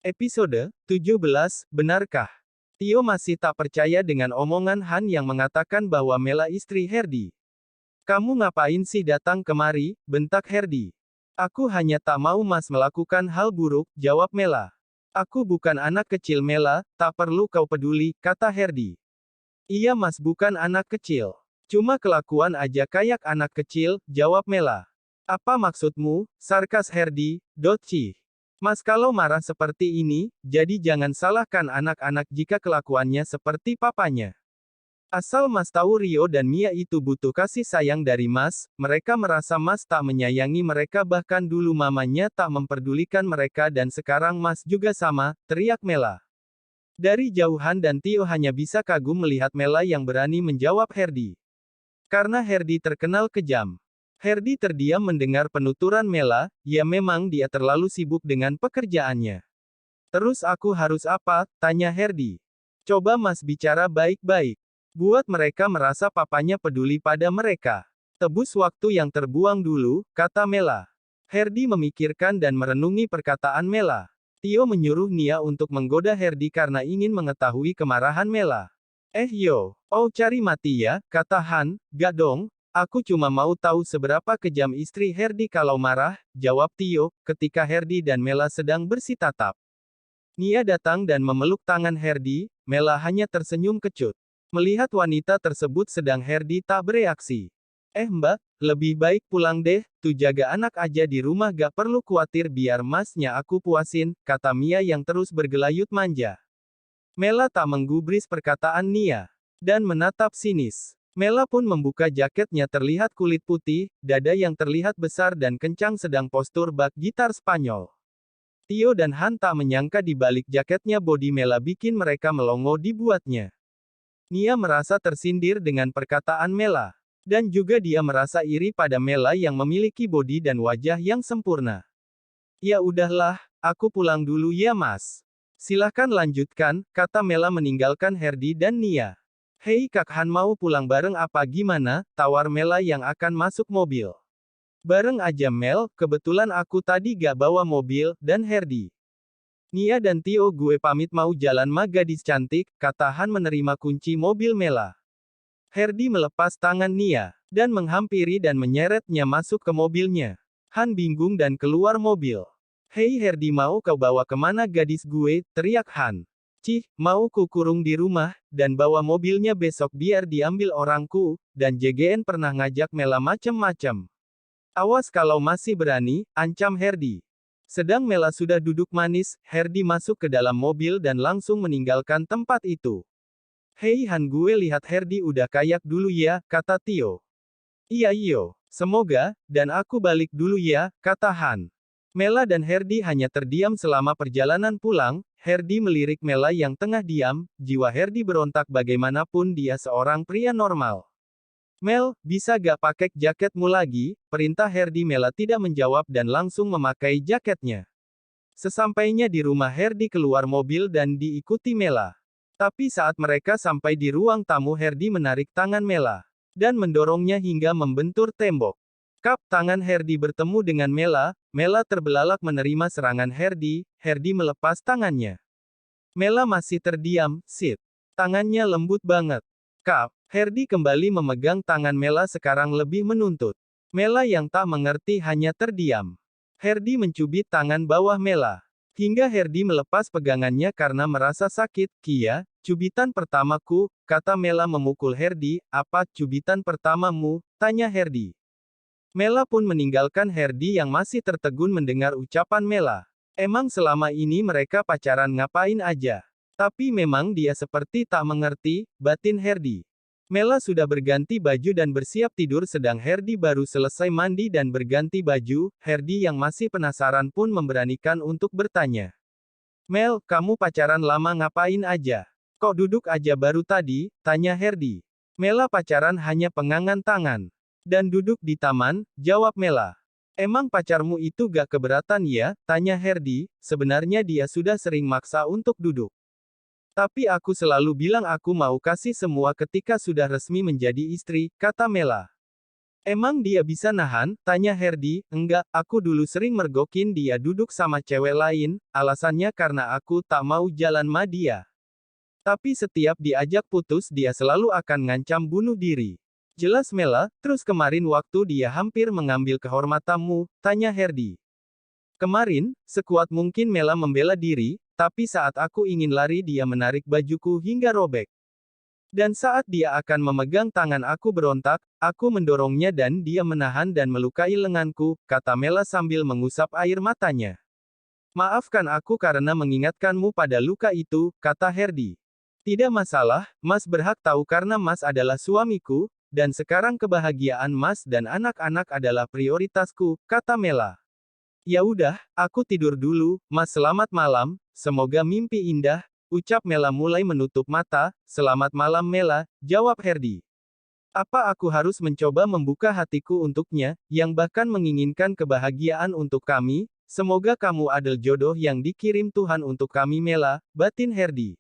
Episode 17, Benarkah? Tio masih tak percaya dengan omongan Han yang mengatakan bahwa Mela istri Herdi. Kamu ngapain sih datang kemari, bentak Herdi. Aku hanya tak mau Mas melakukan hal buruk, jawab Mela. Aku bukan anak kecil Mela, tak perlu kau peduli, kata Herdi. Iya Mas bukan anak kecil. Cuma kelakuan aja kayak anak kecil, jawab Mela. Apa maksudmu, sarkas Herdi, Doci. Mas kalau marah seperti ini, jadi jangan salahkan anak-anak jika kelakuannya seperti papanya. Asal Mas tahu Rio dan Mia itu butuh kasih sayang dari Mas, mereka merasa Mas tak menyayangi mereka bahkan dulu mamanya tak memperdulikan mereka dan sekarang Mas juga sama, teriak Mela. Dari jauhan dan Tio hanya bisa kagum melihat Mela yang berani menjawab Herdi. Karena Herdi terkenal kejam. Herdi terdiam mendengar penuturan Mela, ya memang dia terlalu sibuk dengan pekerjaannya. Terus aku harus apa, tanya Herdi. Coba Mas bicara baik-baik. Buat mereka merasa papanya peduli pada mereka. Tebus waktu yang terbuang dulu, kata Mela. Herdi memikirkan dan merenungi perkataan Mela. Tio menyuruh Nia untuk menggoda Herdi karena ingin mengetahui kemarahan Mela. Cari mati ya, kata Han, gak dong. Aku cuma mau tahu seberapa kejam istri Herdi kalau marah, jawab Tio, ketika Herdi dan Mela sedang bersitatap. Nia datang dan memeluk tangan Herdi, Mela hanya tersenyum kecut. Melihat wanita tersebut sedang Herdi tak bereaksi. Mbak, lebih baik pulang deh, tuh jaga anak aja di rumah gak perlu khawatir biar masnya aku puasin, kata Mia yang terus bergelayut manja. Mela tak menggubris perkataan Nia. Dan menatap sinis. Mela pun membuka jaketnya terlihat kulit putih, dada yang terlihat besar dan kencang sedang postur bak gitar Spanyol. Tio dan Han tak menyangka di balik jaketnya bodi Mela bikin mereka melongo dibuatnya. Nia merasa tersindir dengan perkataan Mela. Dan juga dia merasa iri pada Mela yang memiliki bodi dan wajah yang sempurna. Ya udahlah, aku pulang dulu ya Mas. Silahkan lanjutkan, kata Mela meninggalkan Herdi dan Nia. Hei Kak Han mau pulang bareng apa gimana, tawar Mela yang akan masuk mobil. Bareng aja Mel, kebetulan aku tadi gak bawa mobil, dan Herdi. Nia dan Tio gue pamit mau jalan gadis cantik, kata Han menerima kunci mobil Mela. Herdi melepas tangan Nia, dan menghampiri dan menyeretnya masuk ke mobilnya. Han bingung dan keluar mobil. Hei Herdi mau kau bawa kemana gadis gue, teriak Han. Cih, mau ku kurung di rumah, dan bawa mobilnya besok biar diambil orangku, dan JGN pernah ngajak Mela macem-macem. Awas kalau masih berani, ancam Herdi. Sedang Mela sudah duduk manis, Herdi masuk ke dalam mobil dan langsung meninggalkan tempat itu. Hei Han gue lihat Herdi udah kayak dulu ya, kata Tio. Iya semoga, dan aku balik dulu ya, kata Han. Mela dan Herdi hanya terdiam selama perjalanan pulang. Herdi melirik Mela yang tengah diam, jiwa Herdi berontak bagaimanapun dia seorang pria normal. Mel, bisa gak pakai jaketmu lagi? Perintah Herdi. Mela tidak menjawab dan langsung memakai jaketnya. Sesampainya di rumah Herdi keluar mobil dan diikuti Mela. Tapi saat mereka sampai di ruang tamu Herdi menarik tangan Mela. Dan mendorongnya hingga membentur tembok. Tangan Herdi bertemu dengan Mela, Mela terbelalak menerima serangan Herdi, Herdi melepas tangannya. Mela masih terdiam, tangannya lembut banget. Herdi kembali memegang tangan Mela sekarang lebih menuntut. Mela yang tak mengerti hanya terdiam. Herdi mencubit tangan bawah Mela. Hingga Herdi melepas pegangannya karena merasa sakit, cubitan pertamaku, kata Mela memukul Herdi, apa cubitan pertamamu, tanya Herdi. Mela pun meninggalkan Herdi yang masih tertegun mendengar ucapan Mela. Emang selama ini mereka pacaran ngapain aja? Tapi memang dia seperti tak mengerti, batin Herdi. Mela sudah berganti baju dan bersiap tidur sedang Herdi baru selesai mandi dan berganti baju, Herdi yang masih penasaran pun memberanikan untuk bertanya. Mel, kamu pacaran lama ngapain aja? Kok duduk aja baru tadi, tanya Herdi. Mela pacaran hanya pengangan tangan. Dan duduk di taman, jawab Mela. Emang pacarmu itu gak keberatan ya, tanya Herdi, sebenarnya dia sudah sering maksa untuk duduk. Tapi aku selalu bilang aku mau kasih semua ketika sudah resmi menjadi istri, kata Mela. Emang dia bisa nahan? Tanya Herdi. Enggak, aku dulu sering mergokin dia duduk sama cewek lain, alasannya karena aku tak mau jalan sama dia. Tapi setiap diajak putus dia selalu akan ngancam bunuh diri. Jelas Mela, terus kemarin waktu dia hampir mengambil kehormatanmu, tanya Herdi. Kemarin, sekuat mungkin Mela membela diri, tapi saat aku ingin lari dia menarik bajuku hingga robek. Dan saat dia akan memegang tangan aku berontak, aku mendorongnya dan dia menahan dan melukai lenganku, kata Mela sambil mengusap air matanya. Maafkan aku karena mengingatkanmu pada luka itu, kata Herdi. Tidak masalah, Mas berhak tahu karena Mas adalah suamiku, dan sekarang kebahagiaan Mas dan anak-anak adalah prioritasku, kata Mela. Ya udah, aku tidur dulu, Mas selamat malam, semoga mimpi indah, ucap Mela mulai menutup mata, selamat malam Mela, jawab Herdi. Apa aku harus mencoba membuka hatiku untuknya, yang bahkan menginginkan kebahagiaan untuk kami, semoga kamu adalah jodoh yang dikirim Tuhan untuk kami Mela, batin Herdi.